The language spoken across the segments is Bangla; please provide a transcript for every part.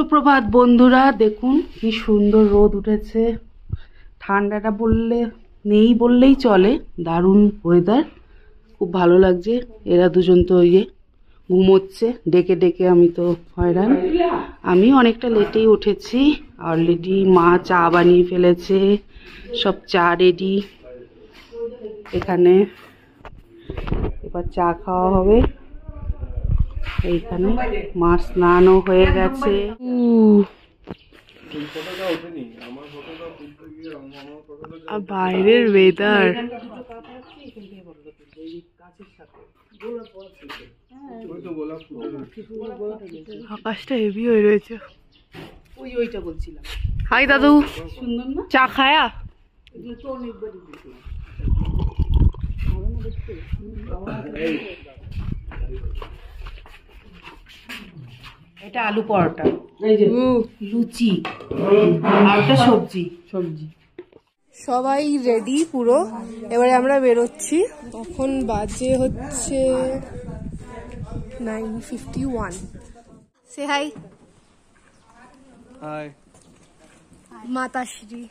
সুপ্রভাত বন্ধুরা, দেখুন কি সুন্দর রোদ উঠেছে। ঠান্ডাটা নেই বললেই চলে, দারুণ ওয়েদার, খুব ভালো লাগছে। এরা দুজন তো ঘুমোচ্ছে ডেকে ডেকে, আমি তো হয়রান। আমি অনেকটা লেটেই উঠেছি। অলরেডি মা চা বানিয়ে ফেলেছে, সব চা রেডি। এখানে এবার চা খাওয়া হবে। এইখানে মা স্নানও হয়ে গেছে। বাইরের ওয়েদার, আকাশটা হেভি হয়ে রয়েছে। ওইটা বলছিলাম। হাই দাদু, সুন্দর না? চা খায়া? এটা আলু পরোটা, লুচি আর ওটা সবজি। সবাই রেডি পুরো, এবারে আমরা বেরোচ্ছি। এখন বাজে হচ্ছে 9:51। সে হাই। হাই মাতাশ্রী,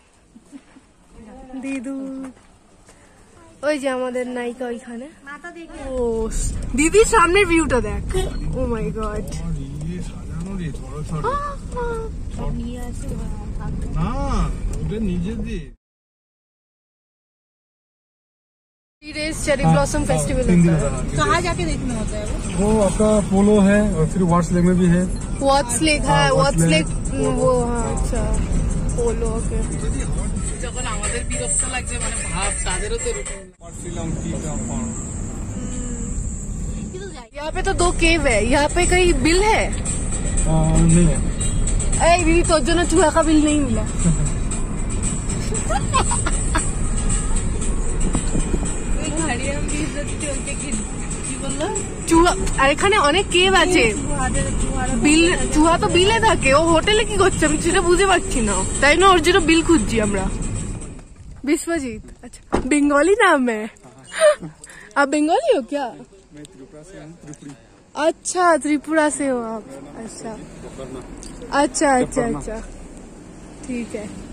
দিদু, ওই যে আমাদের নায়িকা ওইখানে। ও দিদির সামনের ভিউটা দেখ, ও মাই গড। चेरी ब्लॉसम फेस्टिवल कहाँ जाके देखना होता है वो आपका पोलो है और फिर वाट्स लेक में भी है। वाट्स लेक है, वाट्स लेक वो, हाँ अच्छा पोलो। ओके, যখন আমাদের বিরক্ত লাগছে মানে ভাব তাদেরও তো এরকম। यहाँ पे तो 2 केव है, यहाँ पे कहीं बिल है? नहीं है। अरे दीदी तो जो ना चूहा का बिल नहीं मिला। আর এখানে অনেক কেভ আছে, চুহা তো বিলে থাকে, ও হোটেলে কি করছে আমি সেটা বুঝতে পারছি না, তাই না? ওর জন্য বিল খুঁজছি আমরা। বিশ্বজিৎ, अच्छा बंगाली नाम है? आप बंगाली हो क्या? अच्छा त्रिपुरा से हो आप, अच्छा अच्छा अच्छा अच्छा ঠিক আছে।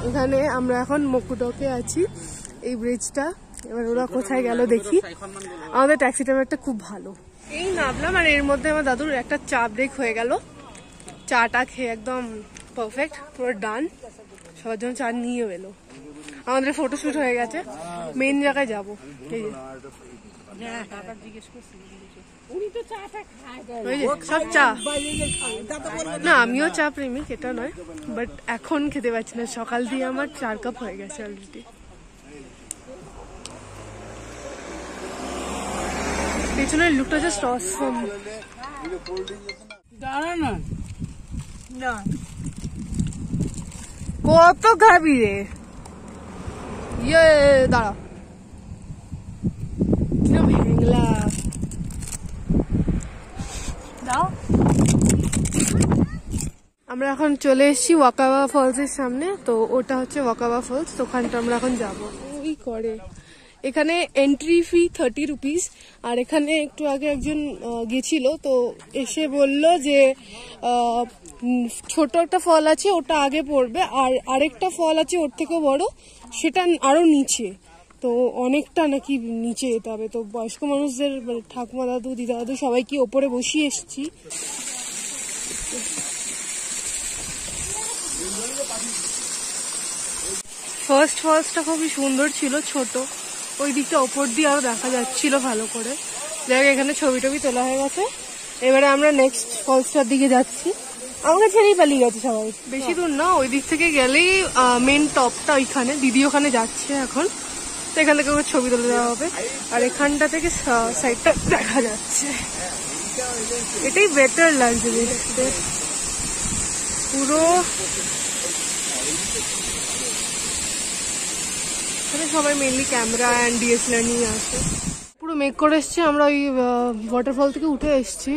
এখানে আমরা এখন মুকুটকে আছি, এই ব্রিজটা। এবার ওরা কোথায় গেল দেখি। আমাদের ট্যাক্সি ড্রাইভারটা খুব ভালো। এই নামলাম আর এর মধ্যে আমার দাদুর একটা চা ব্রেক হয়ে গেল। চাটা খেয়ে একদম পারফেক্ট, পুরো ডান। সবার জন্য চা নিয়ে এলো। আমাদের ফটোশুট হয়ে গেছে, মেন জায়গায় যাবো। এই সব চা না, আমিও চা প্রেমিক, এটা নয়, বাট এখন খেতে পারছি না। সকাল দিয়ে আমার 4 কাপ হয়ে গেছে অলরেডি। পেছনের লুকটা জাস্ট অসম। দাঁড়া না, কত খাবি রে? ইয়ে দাঁড়া, ভেংলা দাও। আমরা এখন চলে এসেছি ওয়াকাবা ফলসের সামনে। তো ওটা হচ্ছে ওয়াকাবা ফলস, তো ওখানটা আমরা এখন যাবো। ওই করে এখানে এন্ট্রি ফি 30 রুপিস। আর এখানে একটু আগে একজন গেছিল, তো এসে বলল যে ছোট একটা ফল আছে, ওটা আগে পড়বে, আর আরেকটা ফল আছে ওর থেকেও বড়, সেটা আরো নিচে। তো অনেকটা নাকি নিচে যেতে হবে। তো বয়স্ক মানুষদের, ঠাকুমা দাদু, দিদা দাদু সবাইকে ওপরে বসিয়ে এসেছি। ফার্স্ট ফলসটা খুবই সুন্দর ছিল, ছোট, ওই দিকটা ওপর দিয়ে আরো দেখা যাচ্ছিল ভালো করে। যাই এখানে ছবি টবি তোলা হয়ে গেছে। এবারে আমরা নেক্সট ফলসটার দিকে যাচ্ছি। আমাকে ছেড়েই পালিয়ে গেছে সবাই। বেশি দূর না, ওই দিক থেকে গেলেই মেন টপটা ওইখানে। দিদি ওখানে যাচ্ছে এখন, তো এখান থেকে ওকে ছবি তুলে দেওয়া হবে। আর এখানটা থেকে সাইডটা দেখা যাচ্ছে, এটাই বেটার লাগছে দেখতে পুরো। সবাই মেনলি ক্যামেরা অ্যান্ড ডিএসএলআর নিয়ে আসে। পুরো মেক করে এসছি আমরা, ওই ওয়াটারফল থেকে উঠে এসছি।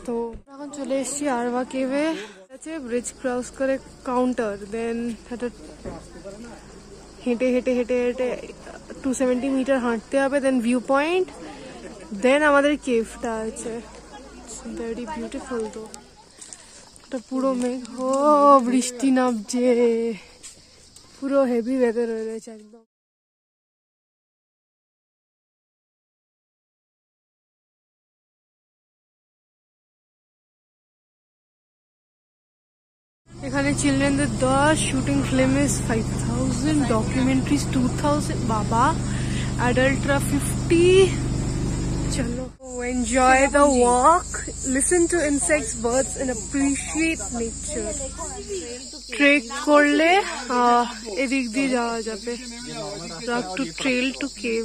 তো এখন চলে এসছি আরবা কেভে। আছে ব্রিজ ক্রস করে কাউন্টার, দেন হেঁটে হেঁটে হেঁটে হেঁটে 270 মিটার হাঁটতে হবে, দেন ভিউ পয়েন্ট, দেন আমাদের কেভটা আছে। Very beautiful. তো এটা পুরো মেঘ, ও বৃষ্টি নামছে, পুরো হেভি ওয়েদার হয়ে রয়েছে একদম। এখানে চিলড্রেনদের 10, শুটিং ফিল্ম ইজ 5000, ডকুমেন্টারিজ 2000, বাবা অ্যাডাল্টরা 50। চলো enjoy the walk, listen to insects, birds and appreciate nature. Trek করলে এদিক দিয়ে যাওয়া যাবে, টু ট্রেল টু কেভ,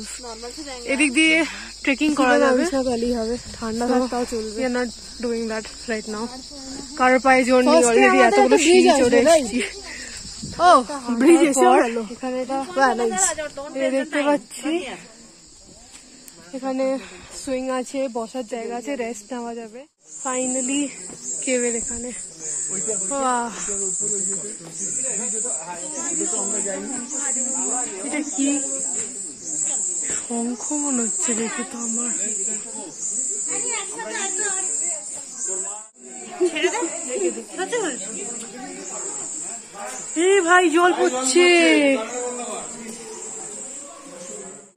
এদিক দিয়ে ট্রেকিং করা যাবে, ঠান্ডা থাকতেও চলবে। We are not doing that right now, কারোর পায়ে জোর নেই, অলরেডি এতগুলো সিঁড়ি চড়ে এসেছি। ও ব্রিজ এসে গেল, এখানে এটা দেখতে পাচ্ছি, এখানে সুইং আছে, বসার জায়গা আছে, রেস্ট নেওয়া যাবে। ফাইনালি কেভের এখানে, এটা কি শঙ্খ মনে হচ্ছে দেখে তো আমার। এই ভাই জল পড়ছে,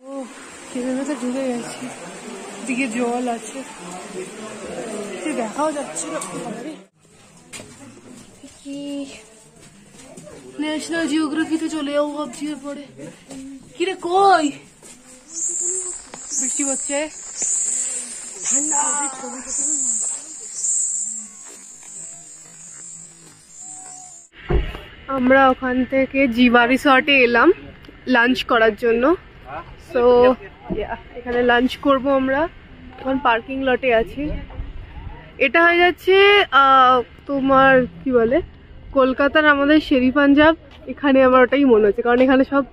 ও কেভের ভেতর ঢুকে গেছি, দিকে জল আছে, দেখাও যাচ্ছে না। কি ন্যাশনাল জিওগ্রাফিতে চলে যাবো ভাবছি এরপরে। কিরে কই বৃষ্টি হচ্ছে, ঠান্ডা। আমরা ওখান থেকে জিভা রিসর্টে এলাম লাঞ্চ করার জন্য। সো এখানে লাঞ্চ করব আমরা, এখন পার্কিং লটে আছি। এটা হয়ে যাচ্ছে তোমার কি বলে কলকাতার আমাদের শেরি পাঞ্জাব, এখানে আমার ওটাই মনে হচ্ছে, কারণ এখানে সব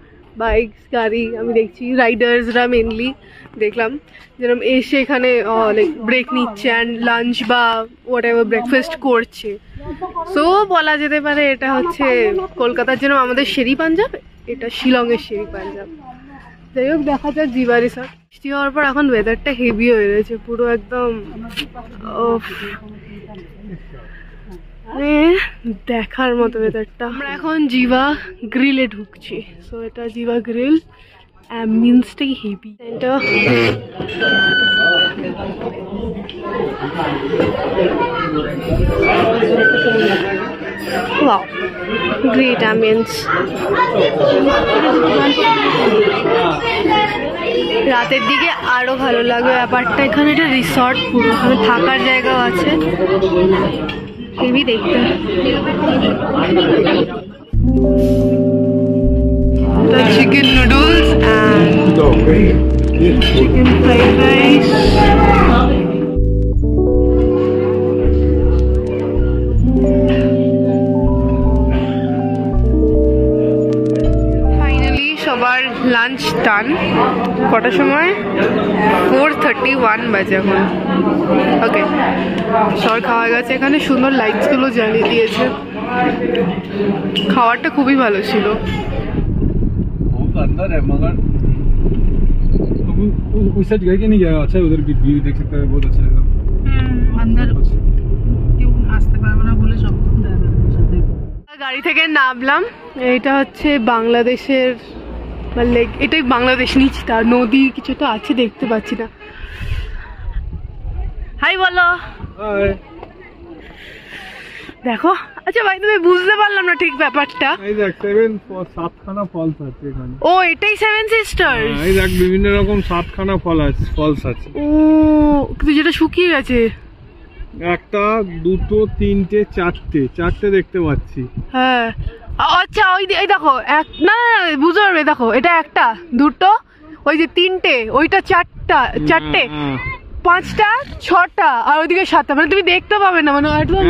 বাইকস গাড়ি আমি দেখছি, রাইডার্সরা মেনলি দেখলাম, যেরকম এসে এখানে লাইক ব্রেক নিচ্ছে অ্যান্ড লাঞ্চ বা হোয়াট এভার ব্রেকফাস্ট করছে। সো বলা যেতে পারে এটা হচ্ছে কলকাতার জন্য আমাদের শেরি পাঞ্জাব, এটা শিলংয়ের শেরি পাঞ্জাব। যাই হোক দেখা যাক জিভা রিসর্ট। বৃষ্টি হওয়ার পর এখন ওয়েদারটা হেভি হয়ে রয়েছে, পুরো একদম দেখার মতো ওয়েদারটা। আমরা এখন জিভা গ্রিলে ঢুকছি, সো এটা জিভা গ্রিল, অ্যাম্বিয়েন্সটাই হেভি। এটা ওয়াও, গ্রেট অ্যাম্বিয়েন্স। রাতের দিকে আরো ভালো লাগবে ব্যাপারটা। এখানে একটা রিসর্ট, পুরো এখানে থাকার জায়গাও আছে, হেভি দেখতে। Chicken noodles and chicken fried rice. Finally সবার লাঞ্চ ডান। কটার সময়? 4:31 বাজে এখন। ওকে, সবার খাওয়া গেছে। এখানে সুন্দর লাইটসগুলো জ্বালিয়ে দিয়েছে, খাবারটা খুবই ভালো ছিল। अंदर है मगर उस साइड गए कि नहीं गया? अच्छा उधर भी व्यू देख सकते हैं, बहुत अच्छा है। अंदर কেউ আসতে পারবে না বলে সব গাড়ি থেকে নামলাম। এটা হচ্ছে বাংলাদেশের লেক, এটাই বাংলাদেশ নিচে, তার নদী কিছু তো আছে দেখতে পাচ্ছি না। হাই বলো। দেখো, আচ্ছা ভাই তুমি বুঝতে পারলাম না ঠিক ব্যাপারটা। এই দেখ 7খানা ফলস আছে এখানে। ও এটাই সেভেন সিস্টার্স। এই দেখ বিভিন্ন রকম 7খানা ফলস আছে। ও কিন্তু যেটা শুকিয়ে গেছে। একটা, দুটো, তিনটে, চারটে দেখতে পাচ্ছি। হ্যাঁ আচ্ছা, ওই দেখো এক, না বুঝতে পারবে, দেখো এটা একটা, দুটো, ওই যে তিনটে, ওইটা চারটে, 5টা, 6টা, আর ওইদিকে 7টা, মানে তুমি দেখতে পাবে না, মানে একদম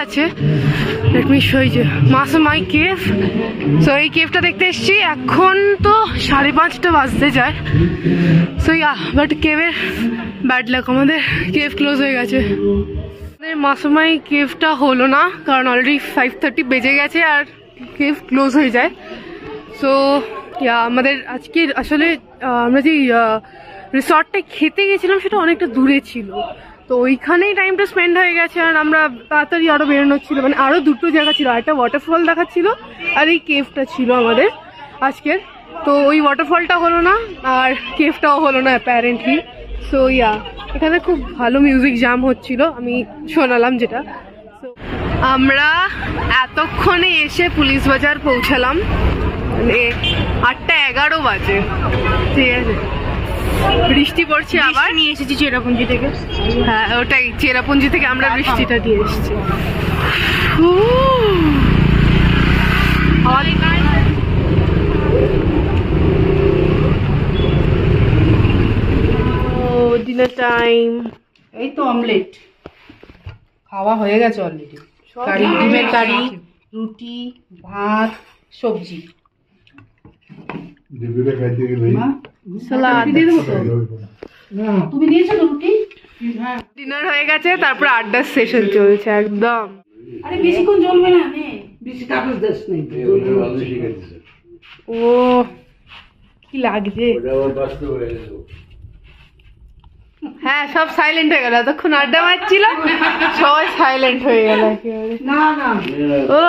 আছে। Let me show you Mawsmai cave. So এই কেভটা দেখতে এসেছি, এখন তো 5:30 বাজতে যায়। সো ইয়া, বাট কেভের ব্যাড লাক, আমাদের কেভ ক্লোজ হয়ে গেছে। আমাদের মাসুমাই কেভটা হলো না, কারণ অলরেডি 5:30 বেজে গেছে আর কেভ ক্লোজ হয়ে যায়। সো ইয়া, আমাদের আজকে আসলে আমরা যে রিসর্টটা খেতে গেছিলাম সেটা অনেকটা দূরে ছিল, তো ওইখানেই টাইমটা স্পেন্ড হয়ে গেছে। আর আমরা তাড়াতাড়ি আরও বেরোনো ছিল, মানে আরও দুটো জায়গা ছিল, একটা ওয়াটারফল দেখাচ্ছিল আর এই কেভটা ছিল আমাদের আজকের। তো ওই ওয়াটারফলটা হলো না আর কেভটাও হলো না অ্যাপারেন্টলি। সো ইয়া, এখানে খুব ভালো মিউজিক জাম হচ্ছিল, আমি শোনালাম যেটা। সো আমরা এতক্ষণে এসে পুলিশ বাজার পৌঁছালাম, মানে 8:11 বাজে। ঠিক আছে, বৃষ্টি পড়ছে আবার। নিয়ে এসেছি চেরাপুঞ্জি থেকে। হ্যাঁ, ওটাই, চেরাপুঞ্জি থেকে আমরা বৃষ্টিটা দিয়ে এসেছি। Dinner time. এই তো অমলেট খাওয়া হয়ে গেছে অলরেডি। কারি, ডিমের কারি, রুটি, ভাত, সবজি। সালাদ। তুমি দিয়েছো তো রুটি? ডিনার হয়ে গেছে, তারপর আড্ডার সেশন চলছে একদম। আরে বেশিক্ষণ জ্বলবে না, বেশি কাগজ দাস নেই। ও কি লাগছে। হ্যাঁ, সব সাইলেন্ট হয়ে গেল, এতক্ষণ আড্ডা মারছিল, সবাই সাইলেন্ট হয়ে গেল একেবারে। না না, ও